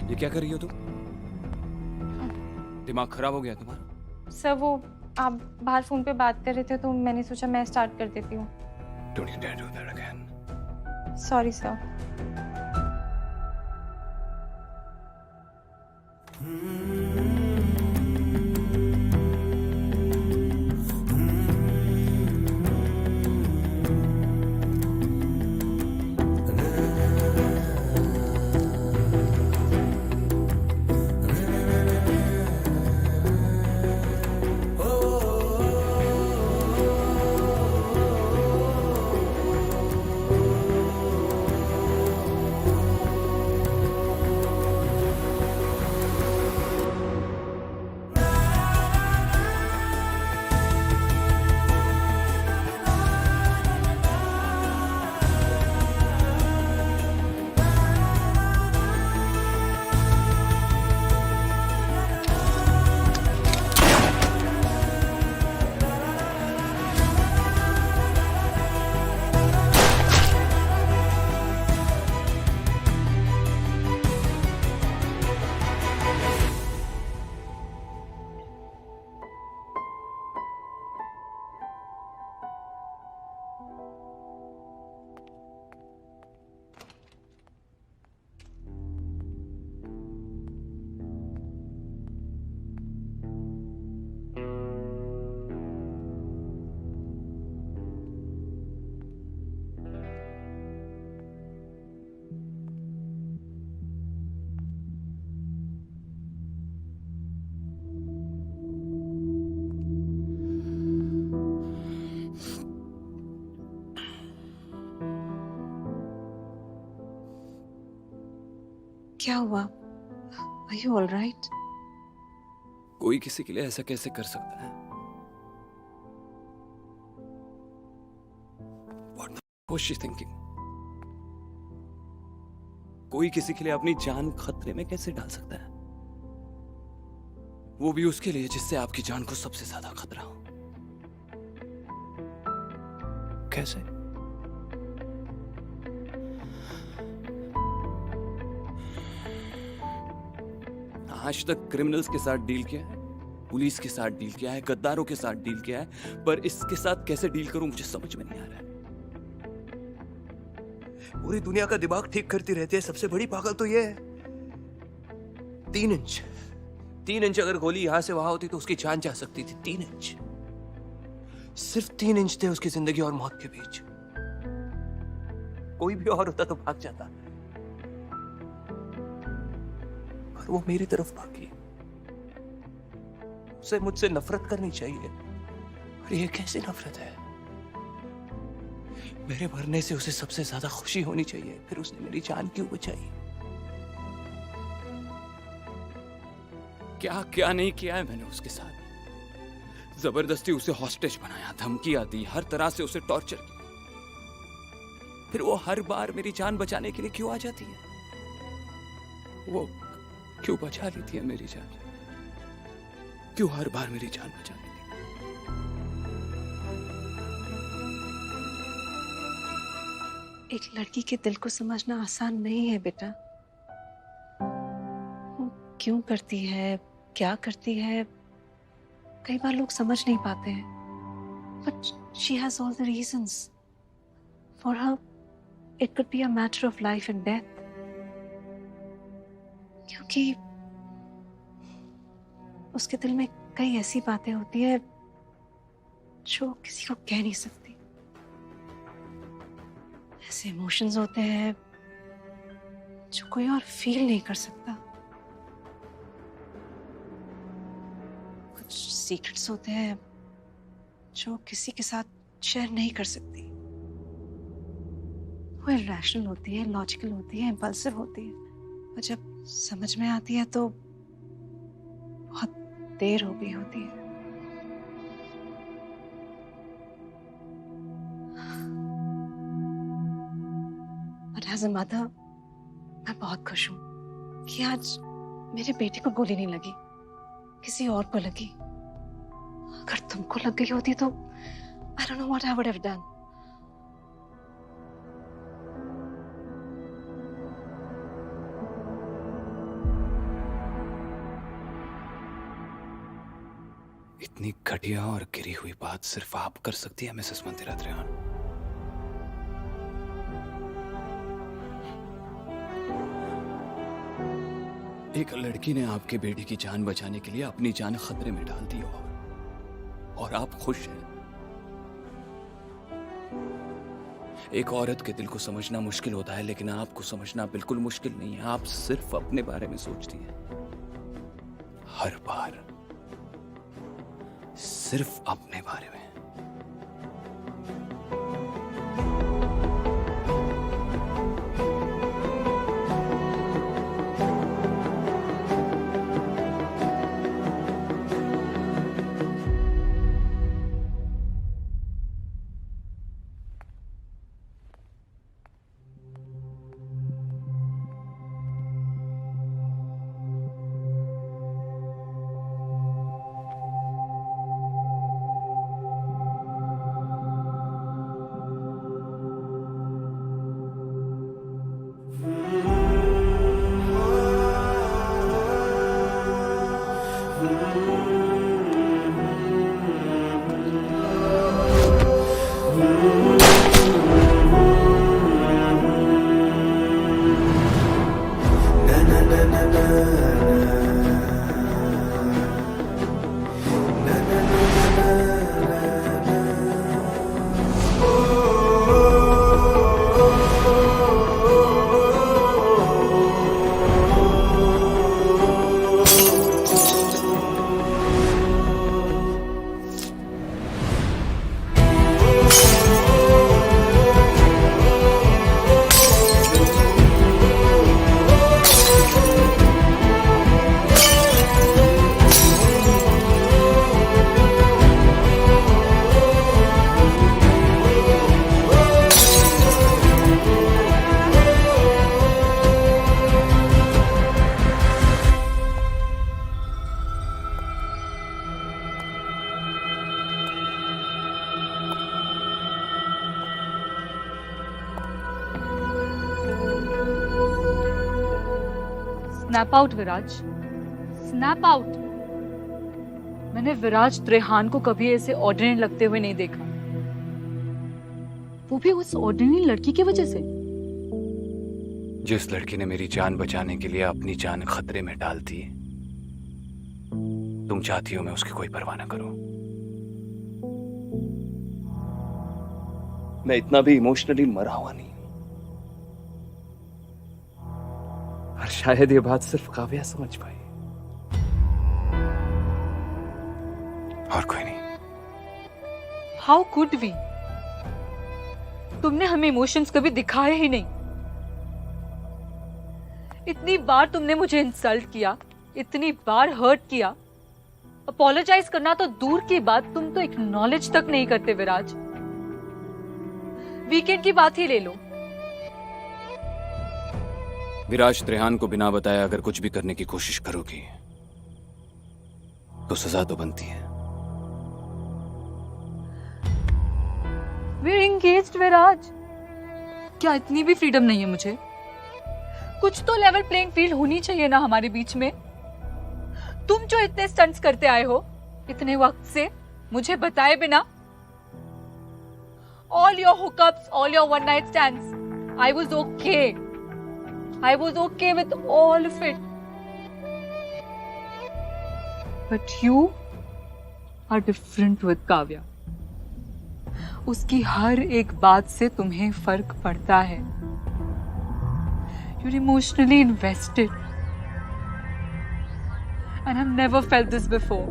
ये क्या कर रही हो तुम? दिमाग खराब हो गया तुम्हारा? सर वो आप बाहर फोन पे बात कर रहे थे तो मैंने सोचा मैं स्टार्ट कर देती हूँ। Don't you dare do that again. Sorry sir. क्या हुआ? Are you all right? कोई किसी के लिए ऐसा कैसे कर सकता है? What the was she thinking? कोई किसी के लिए अपनी जान खतरे में कैसे डाल सकता है? वो भी उसके लिए जिससे आपकी जान को सबसे ज्यादा खतरा हो। कैसे? आज तक क्रिमिनल्स के साथ डील किया है, पुलिस के साथ डील किया है, गद्दारों के साथ डील किया है, पर इसके साथ कैसे डील करूं मुझे समझ में नहीं आ रहा है। पूरी दुनिया का दिमाग ठीक करती रहती है, सबसे बड़ी पागल तो ये है। 3 इंच अगर गोली यहां से वहां होती तो उसकी जान जा सकती थी। 3 इंच, सिर्फ 3 इंच थे उसकी जिंदगी और मौत के बीच। कोई भी और होता तो भाग जाता, पर वो मेरी तरफ भागी। उसे मुझसे नफरत करनी चाहिए, और ये कैसी नफरत है? मेरे मरने से उसे सबसे ज्यादा खुशी होनी चाहिए, फिर उसने मेरी जान क्यों बचाई? क्या क्या नहीं किया है मैंने उसके साथ। जबरदस्ती उसे हॉस्टेज बनाया, धमकियां दी, हर तरह से उसे टॉर्चर किया, फिर वो हर बार मेरी जान बचाने के लिए क्यों आ जाती है? वो क्यों बचा लेती है मेरी जान? क्यों हर बार मेरी जान बचा लेती है? एक लड़की के दिल को समझना आसान नहीं है बेटा। वो क्यों करती है, क्या करती है, कई बार लोग समझ नहीं पाते हैं। But she has all the reasons. For her, it could be a matter of life and death. क्योंकि उसके दिल में कई ऐसी बातें होती है जो किसी को कह नहीं सकती। ऐसे इमोशंस होते हैं जो कोई और फील नहीं कर सकता। कुछ सीक्रेट्स होते हैं जो किसी के साथ शेयर नहीं कर सकती। वो इरैशनल होती है, लॉजिकल होती है, इम्पल्सिव होती है, और जब समझ में आती है तो बहुत देर हो गई होती है। But as a mother, मैं बहुत खुश हूँ कि आज मेरे बेटे को गोली नहीं लगी, किसी और को लगी। अगर तुमको लग गई होती तो I don't know what I would have done. इतनी घटिया और गिरी हुई बात सिर्फ आप कर सकती है मिसेस मंदिरा त्रेहान। एक लड़की ने आपके बेटे की जान बचाने के लिए अपनी जान खतरे में डाल दी और आप खुश हैं। एक औरत के दिल को समझना मुश्किल होता है, लेकिन आपको समझना बिल्कुल मुश्किल नहीं है। आप सिर्फ अपने बारे में सोचती हैं, हर बार सिर्फ अपने बारे में। स्नैप आउट विराज, स्नैप आउट। मैंने विराज त्रेहान को कभी ऐसे ऑर्डिनरी लगते हुए नहीं देखा, वो भी उस ऑर्डिनरी लड़की की वजह से। जिस लड़की ने मेरी जान बचाने के लिए अपनी जान खतरे में डाल दी, तुम चाहती हो मैं उसकी कोई परवाह ना करूं। मैं इतना भी इमोशनली मरा हुआ नहीं, और शायद ये बात सिर्फ काव्या समझ पाई, और कोई नहीं। How could we? तुमने हमें इमोशंस कभी दिखाए ही नहीं। इतनी बार तुमने मुझे इंसल्ट किया, इतनी बार हर्ट किया। अपोलोजाइज करना तो दूर की बात, तुम तो एक्नॉलेज तक नहीं करते विराज। वीकेंड की बात ही ले लो। विराज त्रेहान को बिना बताए अगर कुछ भी करने की कोशिश करोगी तो सजा तो बनती है। We're engaged, विराज। क्या इतनी भी फ्रीडम नहीं है मुझे? कुछ तो लेवल प्लेइंग फील्ड होनी चाहिए ना हमारे बीच में। तुम जो इतने स्टंट्स करते आए हो इतने वक्त से, मुझे बताए बिना, all your hookups, all your one night stands, I was okay. I was okay with all of it. But you are different with Kavya. उसकी हर एक बात से तुम्हें फर्क पड़ता है। You're emotionally invested. And I've never felt this before.